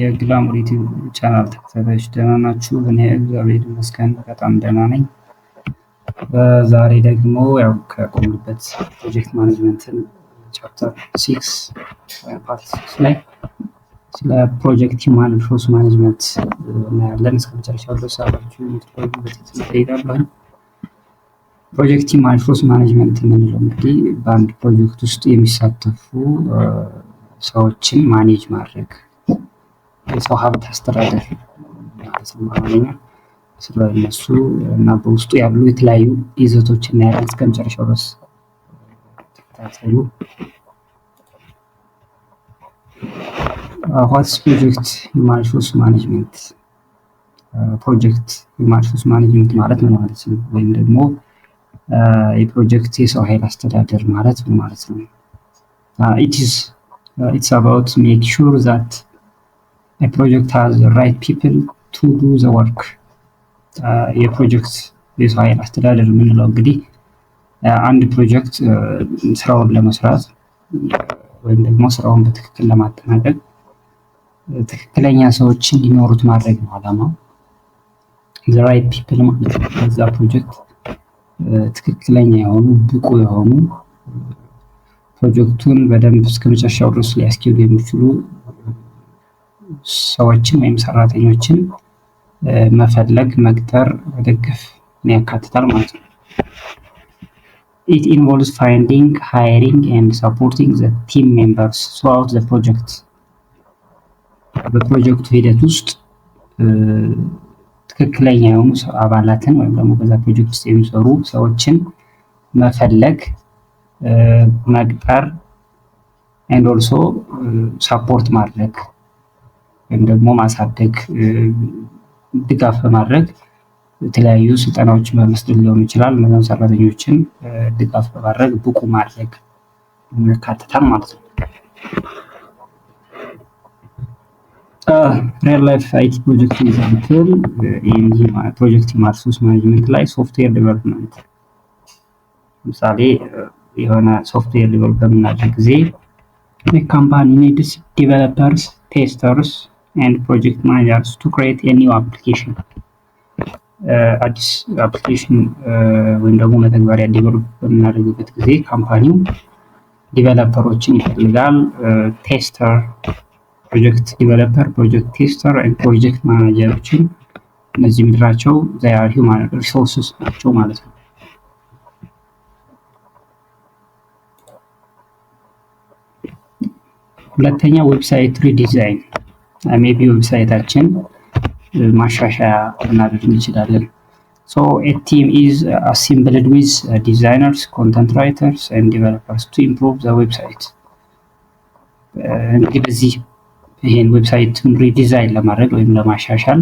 የግላሞር ዩቲዩብ ቻናል ተከታታዮች ደህና ናችሁ? እኔ እግዚአብሔር ይመስገን በጣም ደህና ነኝ። ዛሬ ደግሞ ያው ከቆምንበት ፕሮጀክት ማኔጅመንትን ቻፕተር 6 ፓርት 6 ላይ ስለ ፕሮጀክት ሂውማን ሪሶርስ ማኔጅመንት እናያለን። እስከ መጨረሻው ድረስ አብራችሁ እንድትቆዩ በትህትና እጠይቃለሁ። ፕሮጀክት ሂውማን ሪሶርስ ማኔጅመንት የምንለው እንግዲህ በአንድ ፕሮጀክት ውስጥ የሚሳተፉ ሰዎችን ማኔጅ ማድረግ የሰው ሀብት አስተዳደር ማለት ነው። አማርኛ ስለ እነሱ እና በውስጡ ያሉ የተለያዩ ይዘቶችን እናያለን። እስከ መጨረሻው ድረስ ተከታተሉ። ዋትስ ፕሮጀክት ሂውማን ሪሶርስ ማኔጅመንት? ፕሮጀክት ሂውማን ሪሶርስ ማኔጅመንት ማለት ምን ማለት ነው? ወይም ደግሞ የፕሮጀክት የሰው ኃይል አስተዳደር ማለት ምን ማለት ነው? It's about make sure that a project has the right people to do the work. የፕሮጀክት የሰው ኃይል አስተዳደር የምንለው እንግዲህ አንድ ፕሮጀክት ስራውን ለመስራት ወይም ደግሞ ስራውን በትክክል ለማጠናቀቅ ትክክለኛ ሰዎች እንዲኖሩት ማድረግ ነው ዓላማው። the right people ማለት ነው። በዛ ፕሮጀክት ትክክለኛ የሆኑ ብቁ የሆኑ ፕሮጀክቱን በደንብ እስከ መጨረሻው ድረስ ሊያስኬዱ የሚችሉ ሰዎችን ወይም ሰራተኞችን መፈለግ፣ መቅጠር፣ መደገፍ ያካትታል ማለት ነው። It involves finding, hiring and supporting the team members throughout the project. በፕሮጀክቱ ሂደት ውስጥ ትክክለኛ የሆኑ አባላትን ወይም ደግሞ በዛ ፕሮጀክት ውስጥ የሚሰሩ ሰዎችን መፈለግ፣ መቅጠር and also support ማድረግ ወይም ደግሞ ማሳደግ፣ ድጋፍ በማድረግ የተለያዩ ስልጠናዎችን በመስጠት ሊሆን ይችላል። እነዚያን ሰራተኞችን ድጋፍ በማድረግ ብቁ ማድረግ ያካትታል ማለት ነው። ሪል ላይፍ አይቲ ፕሮጀክት ኤግዛምፕል ፕሮጀክት ሂውማን ሪሶርስ ማኔጅመንት ላይ ሶፍትዌር ዴቨሎፕመንት፣ ለምሳሌ የሆነ ሶፍትዌር ዴቨሎፕ በምናደርግ ጊዜ ካምፓኒ ኒድስ ዴቨሎፐርስ፣ ቴስተርስ and project managers to create a new application. አዲስ አፕሊኬሽን ወይም ደግሞ መተግበሪያ ዴቨሎፕ በምናደርግበት ጊዜ ካምፓኒው ዲቨሎፐሮችን ይፈልጋል። ቴስተር፣ ፕሮጀክት ዲቨሎፐር፣ ፕሮጀክት ቴስተር and ፕሮጀክት ማናጀሮችን እነዚህ ምድራቸው they are human resources ናቸው ማለት ነው። ሁለተኛ ዌብሳይት ሪዲዛይን፣ ሜቢ ዌብሳይታችን ማሻሻያ ልናደርግ እንችላለን። So a team is assembled with designers, content writers and developers to improve the website. እንግዲህ በዚህ ይሄን ዌብሳይቱን ሪዲዛይን ለማድረግ ወይም ለማሻሻል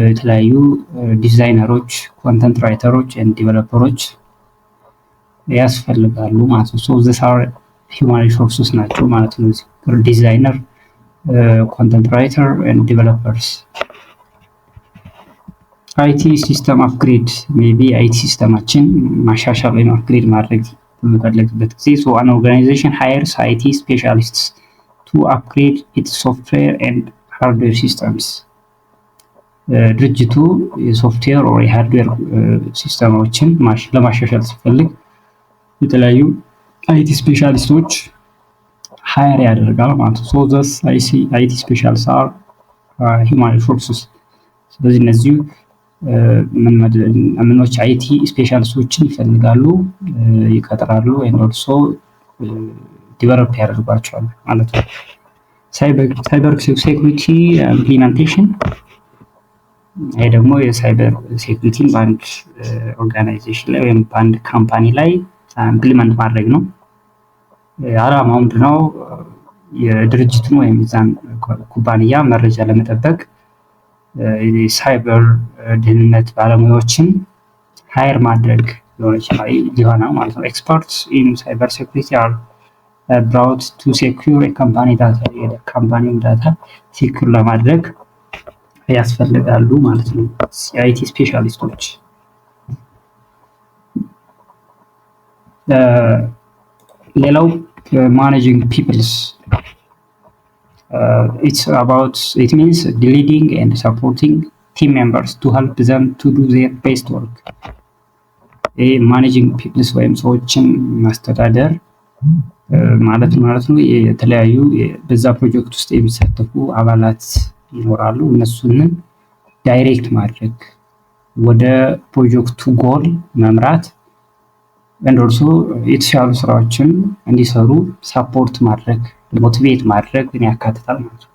የተለያዩ ዲዛይነሮች፣ ኮንተንት ራይተሮች and ዲቨሎፐሮች ያስፈልጋሉ ማለት ነው። So these are human resources ናቸው ማለት ነው። ዲዛይነር፣ content writer and developers. IT system upgrade, maybe IT ሲስተማችን ማሻሻል ወይም አፕግሬድ ማድረግ በምንፈልግበት ጊዜ so an organization hires IT specialists to upgrade its software and hardware systems. ድርጅቱ የሶፍትዌር or የሃርድዌር ሲስተሞችን ለማሻሻል ሲፈልግ የተለያዩ IT ስፔሻሊስቶች ሃየር ያደርጋል ማለት ነው። so thus IT specialists are human resources. ስለዚህ እነዚህ ምኖች IT ስፔሻሊስቶችን ይፈልጋሉ፣ ይቀጥራሉ and also ዲቨሎፕ ያደርጓቸዋል ማለት ነው። ሳይበር ሴኩሪቲ ኢምፕሊሜንቴሽን፣ ይሄ ደግሞ የሳይበር ሴኩሪቲን በአንድ ኦርጋናይዜሽን ላይ ወይም በአንድ ካምፓኒ ላይ ኢምፕሊመንት ማድረግ ነው። ዓላማው ምንድነው? የድርጅቱን ወይም የዛን ኩባንያ መረጃ ለመጠበቅ የሳይበር ደህንነት ባለሙያዎችን ሃየር ማድረግ ሊሆን ማለት ነው። ኤክስፐርትስ ኢን ሳይበር ሴኩሪቲ አር brought to secure a company data. የካምፓኒውን ዳታ ሴኩር ለማድረግ ያስፈልጋሉ ማለት ነው የአይቲ ስፔሻሊስቶች። ሌላው ማኔጂንግ ፒፕልስ it means leading and supporting team members to help them to do their best work. ማኔጂንግ ፒፕልስ ወይም ሰዎችን ማስተዳደር ማለት ነው። የተለያዩ በዛ ፕሮጀክት ውስጥ የሚሳተፉ አባላት ይኖራሉ። እነሱን ዳይሬክት ማድረግ፣ ወደ ፕሮጀክቱ ጎል መምራት and also የተሻሉ ስራዎችን እንዲሰሩ ሳፖርት ማድረግ፣ ሞቲቬት ማድረግ ያካትታል ማለት ነው።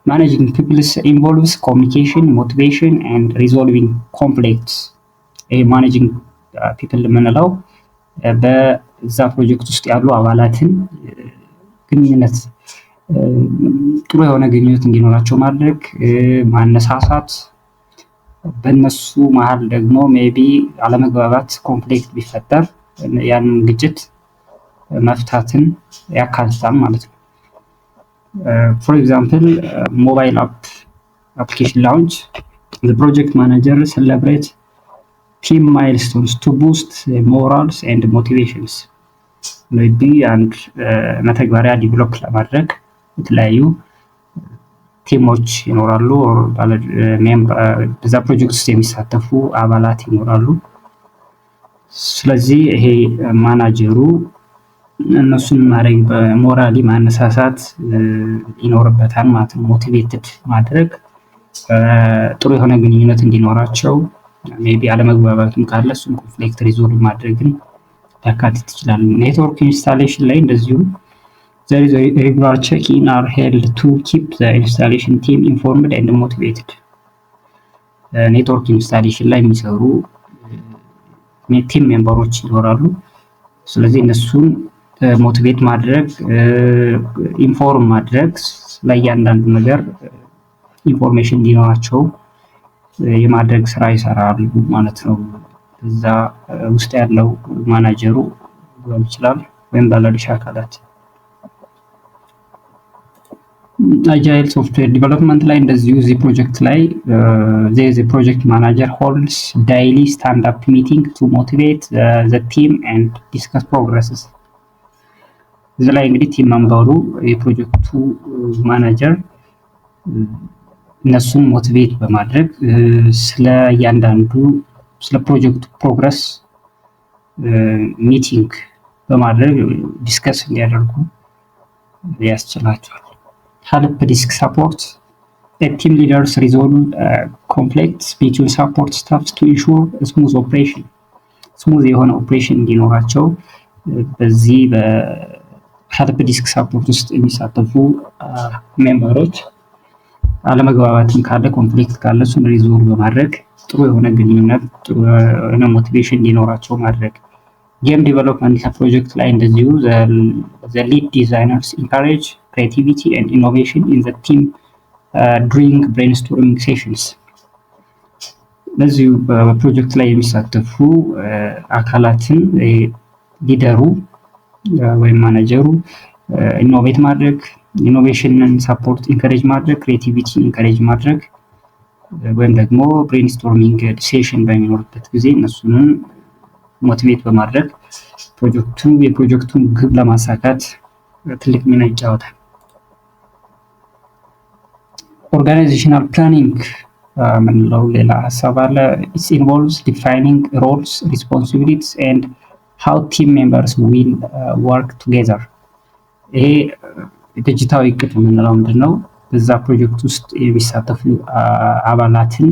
Managing people involves communication, motivation and resolving conflicts. ማኔጂንግ ፒፕል የምንለው በዛ ፕሮጀክት ውስጥ ያሉ አባላትን ግንኙነት ጥሩ የሆነ ግንኙነት እንዲኖራቸው ማድረግ፣ ማነሳሳት፣ በእነሱ መሀል ደግሞ ሜቢ አለመግባባት ኮንፍሊክት ቢፈጠር ያንን ግጭት መፍታትን ያካትታል ማለት ነው። For example, mobile application launch, the project manager celebrates team milestones to boost morals and motivations. maybe and መተግበሪያ ዲቨሎፕ ለማድረግ የተለያዩ ቲሞች ይኖራሉ፣ በዛ ፕሮጀክት ውስጥ የሚሳተፉ አባላት ይኖራሉ። ስለዚህ ይሄ ማናጀሩ እነሱን ሞራሊ ማነሳሳት ይኖርበታል ማለት ነው። ሞቲቬትድ ማድረግ፣ ጥሩ የሆነ ግንኙነት እንዲኖራቸው፣ ሜቢ አለመግባባትም ካለ እሱን ኮንፍሊክት ሪዞልቭ ማድረግን ሊያካትት ይችላል። ኔትወርክ ኢንስታሌሽን ላይ እንደዚሁ there is a regular check-in are held to keep the installation team informed and motivated. ኔትወርክ ኢንስታሌሽን ላይ የሚሰሩ ቲም ሜምበሮች ይኖራሉ። ስለዚህ እነሱን ሞቲቬት ማድረግ፣ ኢንፎርም ማድረግ፣ ለእያንዳንዱ ነገር ኢንፎርሜሽን እንዲኖራቸው የማድረግ ስራ ይሰራሉ ማለት ነው። እዛ ውስጥ ያለው ማናጀሩ ሊሆን ይችላል ወይም ባለድርሻ አካላት። አጃይል ሶፍትዌር ዲቨሎፕመንት ላይ እንደዚሁ እዚህ ፕሮጀክት ላይ the project manager holds daily stand-up meeting to motivate the team and discuss progresses. እዚህ ላይ እንግዲህ ቲም ሜምበሩ የፕሮጀክቱ ማናጀር እነሱን ሞቲቬት በማድረግ ስለ እያንዳንዱ ስለ ፕሮጀክቱ ፕሮግረስ ሚቲንግ በማድረግ ዲስከስ እንዲያደርጉ ያስችላቸዋል። help desk support, team leaders resolve conflicts between support staffs to ensure a smooth operation. smooth የሆነ ኦፕሬሽን እንዲኖራቸው በዚህ በhelp desk support ውስጥ የሚሳተፉ ሜምበሮች አለመግባባትም ካለ ኮንፍሊክት ካለ እሱን ሪዞልቭ በማድረግ ጥሩ የሆነ ግንኙነት፣ ጥሩ የሆነ ሞቲቬሽን እንዲኖራቸው ማድረግ። ጌም ዲቨሎፕመንት ፕሮጀክት ላይ እንደዚሁ the lead designers encourage creativity and innovation in the team during brainstorming sessions. ለዚሁ በፕሮጀክት ላይ የሚሳተፉ አካላትን ሊደሩ ወይም ማናጀሩ ኢኖቬት ማድረግ፣ ኢኖቬሽንን ሰፖርት ኢንከሬጅ ማድረግ፣ ክሬቲቪቲ ኢንከሬጅ ማድረግ ወይም ደግሞ ብሬንስቶርሚንግ ሴሽን በሚኖርበት ጊዜ እነሱን ሞቲቬት በማድረግ የፕሮጀክቱን ግብ ለማሳካት ትልቅ ሚና ይጫወታል። ኦርጋናይዜሽናል ፕላኒንግ ምንለው ሌላ ሀሳብ አለ። it involves defining roles, responsibilities and how team members will work together. ይሄ ዲጂታል እቅድ የምንለው ምንድነው? በዛ ፕሮጀክት ውስጥ የሚሳተፉ አባላትን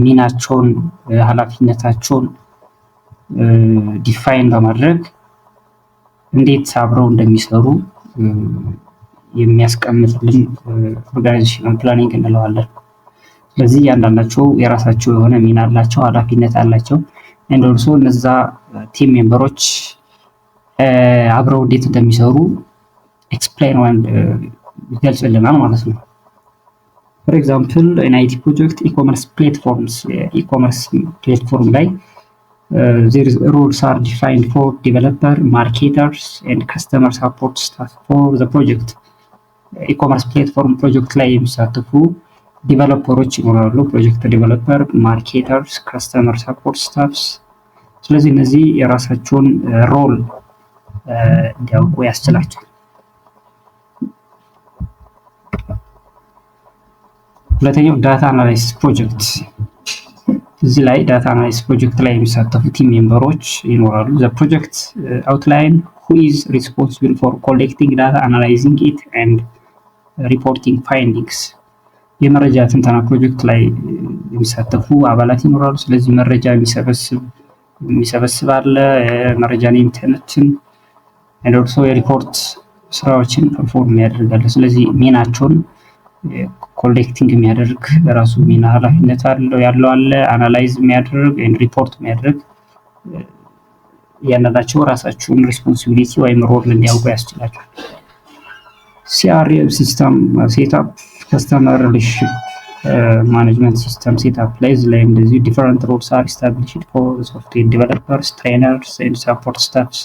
ሚናቸውን፣ ኃላፊነታቸውን ዲፋይን በማድረግ እንዴት አብረው እንደሚሰሩ የሚያስቀምጥልን ኦርጋናይዜሽናል ፕላኒንግ እንለዋለን። ስለዚህ እያንዳንዳቸው የራሳቸው የሆነ ሚና አላቸው፣ ኃላፊነት አላቸው። and also እነዛ ቲም ሜምበሮች አብረው እንዴት እንደሚሰሩ ኤክስፕሌን ወይም ይገልጽልናል ማለት ነው። for example in IT project e-commerce platforms platform ላይ there is rules are defined for developer, marketers and customer support staff for the project. e-commerce platform project ላይ የሚሳተፉ ዲቨሎፐሮች ይኖራሉ፣ ፕሮጀክት ዲቨሎፐር፣ ማርኬተርስ፣ ከስተመር ሰፖርት ስታፍስ። ስለዚህ እነዚህ የራሳቸውን ሮል እንዲያውቁ ያስችላቸዋል። ሁለተኛው ዳታ አናላይሲስ ፕሮጀክት። እዚህ ላይ ዳታ አናላይሲስ ፕሮጀክት ላይ የሚሳተፉ ቲም ሜምበሮች ይኖራሉ። ዘ ፕሮጀክት አውትላይን who is responsible for collecting data, analyzing it and reporting findings። የመረጃ ትንተና ፕሮጀክት ላይ የሚሳተፉ አባላት ይኖራሉ። ስለዚህ መረጃ የሚሰበስብ አለ፣ መረጃን የሚተነትን and also የሪፖርት ስራዎችን ፐርፎርም ያደርጋል። ስለዚህ ሚናቸውን ኮሌክቲንግ የሚያደርግ በራሱ ሚና ኃላፊነት ያለው አለ፣ አናላይዝ የሚያደርግ ኤንድ ሪፖርት የሚያደርግ ያንዳቸው ራሳቸውን ሪስፖንሲቢሊቲ ወይም ሮል እንዲያውቁ ያስችላቸዋል። ሲአርኤም ሲስተም ሴትአፕ ከስተመር ሪሌሽንሺፕ ማኔጅመንት ሲስተም ሴትአፕ ላይ እዚህ እንደዚህ ዲፈረንት ሮልስ አር ኢስታብሊሽድ ፎር ሶፍትዌር ዴቨሎፐርስ ትሬነርስ ኤንድ ሰፖርት ስታፍስ።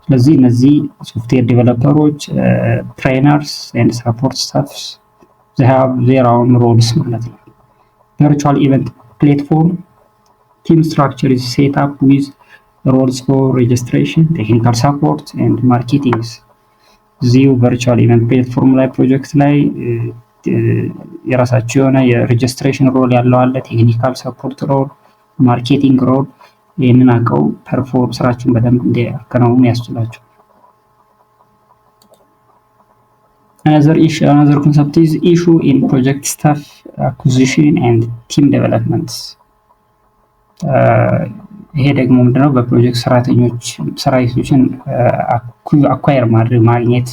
ስለዚህ እነዚህ ሶፍትዌር ዴቨሎፐሮች ትሬነርስ ኤንድ ሰፖርት ስታፍስ they have their own roles ማለት ነው። virtual event platform team structure is set up with roles for registration, technical support and marketing። እዚሁ ቨርቹዋል ኢቨንት ፕላትፎርም ላይ ፕሮጀክት ላይ የራሳቸው የሆነ የሬጅስትሬሽን ሮል ያለው አለ፣ ቴክኒካል ሰፖርት ሮል፣ ማርኬቲንግ ሮል። ይህንን አውቀው ፐርፎርም ስራቸውን በደንብ እንዲያከናውኑ ያስችላቸው። Another concept is issue in project staff acquisition and team development። ይሄ ደግሞ ምንድነው? በፕሮጀክት ሰራተኞችን አኳየር ማግኘት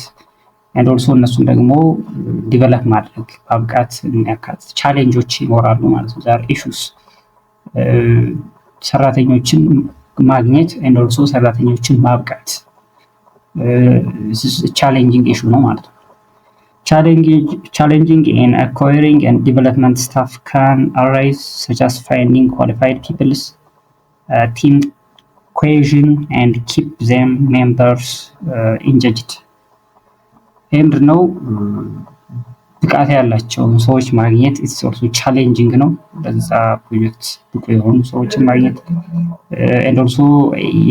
and also እነሱን ደግሞ ዲቨሎፕ ማድረግ ማብቃት የሚያካትት ቻሌንጆች ይኖራሉ ማለት ነው። ዛሬ ኢሹስ ሰራተኞችን ማግኘት and also ሰራተኞችን ማብቃት ቻሌንጂንግ ኢሹ ነው ማለት ነው። Challenging in acquiring and development staff can arise, such as finding qualified people, team cohesion, and keep them members engaged. And now, ብቃት ያላቸው ሰዎች ማግኘት it's also challenging ነው። በዛ ፕሮጀክት ብቁ የሆኑ ሰዎችን ማግኘት and also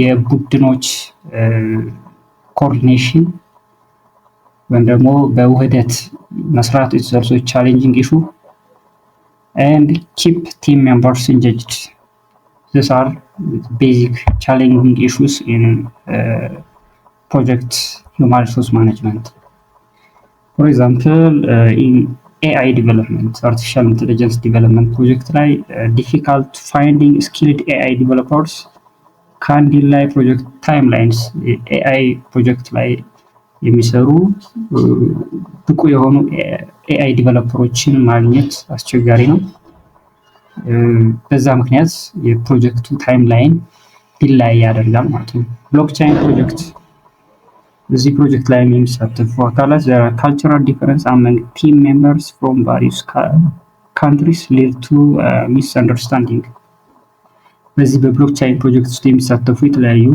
የቡድኖች ኮኦርዲኔሽን ወይም ደግሞ በውህደት መስራት it's also challenging issue and keep team members engaged. These are basic challenging issues in project human resource management. For example, in AI development, artificial intelligence development project ላይ difficult finding skilled AI developers can delay project timelines. AI project ላይ የሚሰሩ ብቁ የሆኑ ኤአይ ዲቨሎፐሮችን ማግኘት አስቸጋሪ ነው። በዛ ምክንያት የፕሮጀክቱ ታይምላይን ዲላይ ያደርጋል ማለት ነው። ብሎክቼን ፕሮጀክት እዚህ ፕሮጀክት ላይ የሚሳተፉ አካላት ካልቸራል ዲፈረንስ አመንግ ቲም ሜምበርስ ፍሮም ቫሪየስ ካንትሪስ ሊድ ቱ ሚስ አንደርስታንዲንግ። በዚህ በብሎክቼን ፕሮጀክት ውስጥ የሚሳተፉ የተለያዩ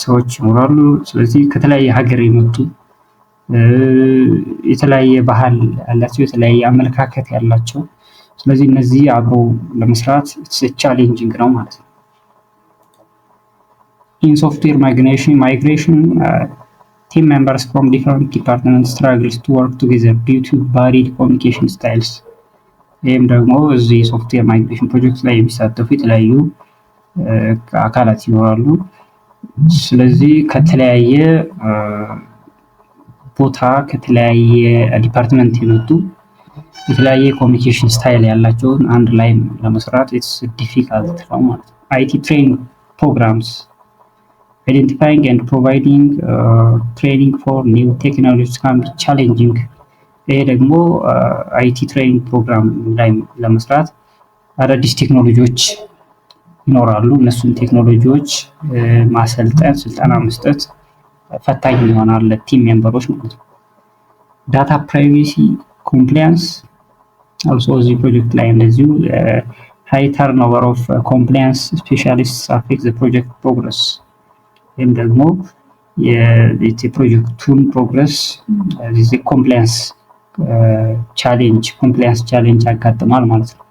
ሰዎች ይኖራሉ። ስለዚህ ከተለያየ ሀገር የመጡ የተለያየ ባህል ያላቸው የተለያየ አመለካከት ያላቸው፣ ስለዚህ እነዚህ አብሮ ለመስራት ቻሌንጂንግ ነው ማለት ነው። In software migration, team members from different departments struggles to work together due to varied communication styles። ይህም ደግሞ እዚህ ሶፍትዌር ማይግሬሽን ፕሮጀክት ላይ የሚሳተፉ የተለያዩ አካላት ይኖራሉ። ስለዚህ ከተለያየ ቦታ ከተለያየ ዲፓርትመንት የመጡ የተለያየ ኮሚኒኬሽን ስታይል ያላቸውን አንድ ላይ ለመስራት it's difficult ነው ማለት ነው። IT training programs identifying and providing training for new technologies can be challenging። ይሄ ደግሞ IT training ፕሮግራም ላይ ለመስራት አዳዲስ ቴክኖሎጂዎች ይኖራሉ። እነሱን ቴክኖሎጂዎች ማሰልጠን ስልጠና መስጠት ፈታኝ ይሆናል ለቲም ሜምበሮች ማለት ነው። ዳታ ፕራይቬሲ ኮምፕላያንስ also the project ላይ እንደዚሁ high turnover of compliance specialists affect the project progress። ይህም ደግሞ የፕሮጀክቱን ፕሮግረስ ኮምፕላያንስ ቻሌንጅ ያጋጥማል ማለት ነው።